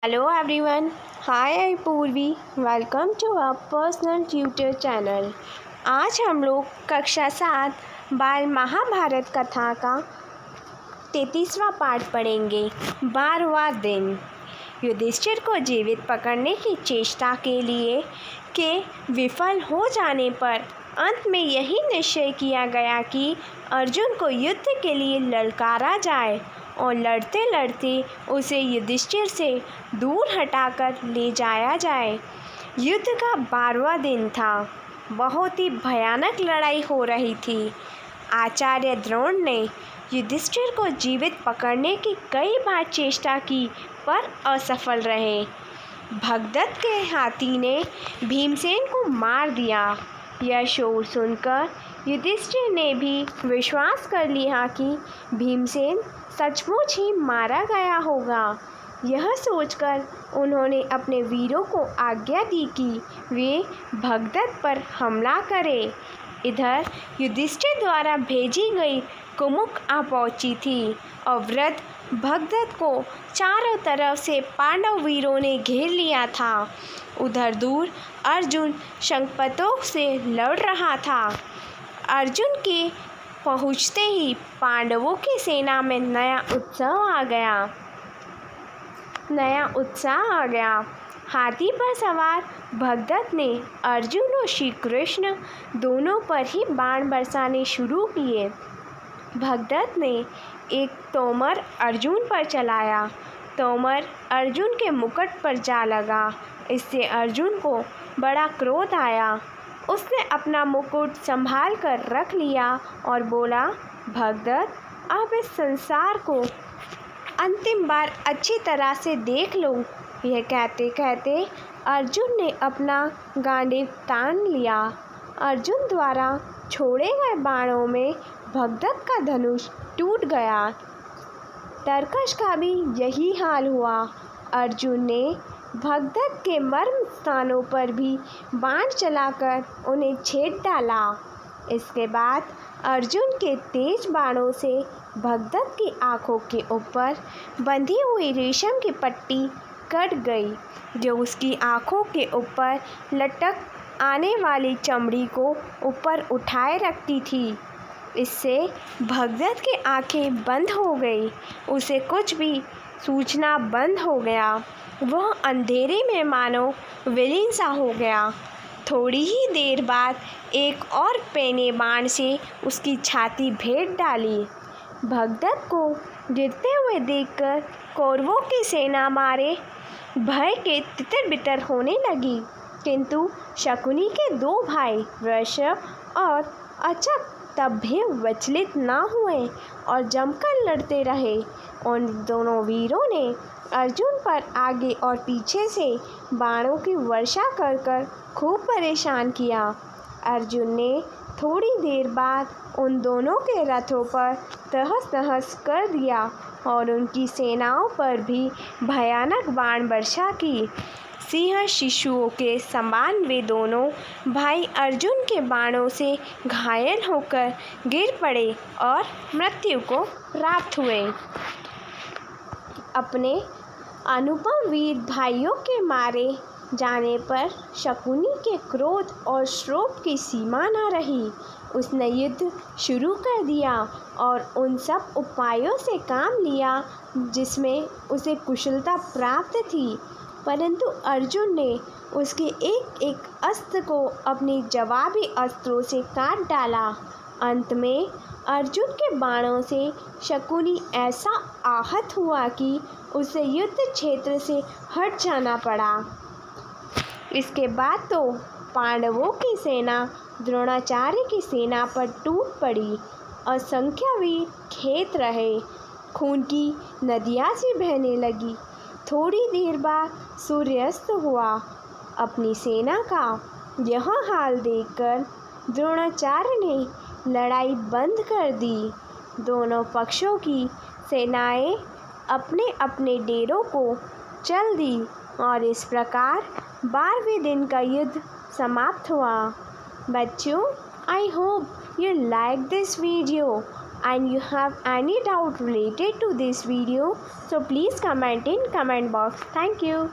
Hello everyone. Hi, I'm Purvi. Welcome to our personal tutor channel. आज हम लोग कक्षा 7 बाल महाभारत कथा का 33वां पाठ पढ़ेंगे। 12वां दिन। युधिष्ठिर को जीवित पकड़ने की चेष्टा के विफल हो जाने पर अंत में यही निश्चय किया गया कि अर्जुन को युद्ध के लिए ललकारा जाए और लड़ते लड़ते उसे युधिष्ठिर से दूर हटाकर ले जाया जाए। युद्ध का 12वां दिन था। बहुत ही भयानक लड़ाई हो रही थी। आचार्य द्रोण ने युधिष्ठिर को जीवित पकड़ने की कई बार चेष्टा की पर असफल रहे। भगदत्त के हाथी ने भीमसेन को मार दिया। यह शोर सुनकर युधिष्ठिर ने भी विश्वास कर लिया कि भीमसेन सचमुच ही मारा गया होगा। यह सोचकर उन्होंने अपने वीरों को आज्ञा दी कि वे भगदत्त पर हमला करें। इधर युधिष्ठिर द्वारा भेजी गई कुमुक आ पहुंची थी और वृद्ध भगदत्त को चारों तरफ से पांडव वीरों ने घेर लिया था। उधर दूर अर्जुन शंखपतों से लड़ रहा था। अर्जुन के पहुंचते ही पांडवों की सेना में नया उत्साह आ गया। हाथी पर सवार भगदत्त ने अर्जुन और श्री कृष्ण दोनों पर ही बाण बरसाने शुरू किए। भगदत्त ने एक तोमर अर्जुन पर चलाया। तोमर अर्जुन के मुकुट पर जा लगा। इससे अर्जुन को बड़ा क्रोध आया। उसने अपना मुकुट संभाल कर रख लिया और बोला, भगदत्त, आप इस संसार को अंतिम बार अच्छी तरह से देख लो। यह कहते कहते अर्जुन ने अपना गांडीव तान लिया। अर्जुन द्वारा छोड़े गए बाणों में भगदत्त का धनुष टूट गया। तरकश का भी यही हाल हुआ। अर्जुन ने भगदत्त के मर्म स्थानों पर भी बाण चलाकर उन्हें छेद डाला। इसके बाद अर्जुन के तेज बाणों से भगदत्त की आंखों के ऊपर बंधी हुई रेशम की पट्टी कट गई, जो उसकी आंखों के ऊपर लटक आने वाली चमड़ी को ऊपर उठाए रखती थी। इससे भगदत्त की आंखें बंद हो गई। उसे कुछ भी सूझना बंद हो गया। वह अंधेरे में मानो विलीन सा हो गया। थोड़ी ही देर बाद एक और पैने बाण से उसकी छाती भेद डाली। भगदत्त को गिरते हुए देखकर कौरवों की सेना मारे भय के तितर बितर होने लगी, किंतु शकुनी के दो भाई वृषभ और अचक तब भी विचलित न हुए और जमकर लड़ते रहे। उन दोनों वीरों ने अर्जुन पर आगे और पीछे से बाणों की वर्षा कर खूब परेशान किया। अर्जुन ने थोड़ी देर बाद उन दोनों के रथों पर तहस नहस कर दिया और उनकी सेनाओं पर भी भयानक बाण वर्षा की। सिंह शिशुओं के समान वे दोनों भाई अर्जुन के बाणों से घायल होकर गिर पड़े और मृत्यु को प्राप्त हुए। अपने अनुपम वीर भाइयों के मारे जाने पर शकुनी के क्रोध और श्रोप की सीमा न रही। उसने युद्ध शुरू कर दिया और उन सब उपायों से काम लिया जिसमें उसे कुशलता प्राप्त थी, परंतु अर्जुन ने उसके एक एक अस्त्र को अपने जवाबी अस्त्रों से काट डाला। अंत में अर्जुन के बाणों से शकुनी ऐसा आहत हुआ कि उसे युद्ध क्षेत्र से हट जाना पड़ा। इसके बाद तो पांडवों की सेना द्रोणाचार्य की सेना पर टूट पड़ी। असंख्य वीर खेत रहे। खून की नदियाँ सी बहने लगी। थोड़ी देर बाद सूर्यास्त हुआ। अपनी सेना का यह हाल देखकर द्रोणाचार्य ने लड़ाई बंद कर दी। दोनों पक्षों की सेनाएं अपने अपने डेरों को चल दी और इस प्रकार 12वें दिन का युद्ध समाप्त हुआ। बच्चों, I hope you like this video and you have any doubt related to this video, so please comment in comment box. Thank you.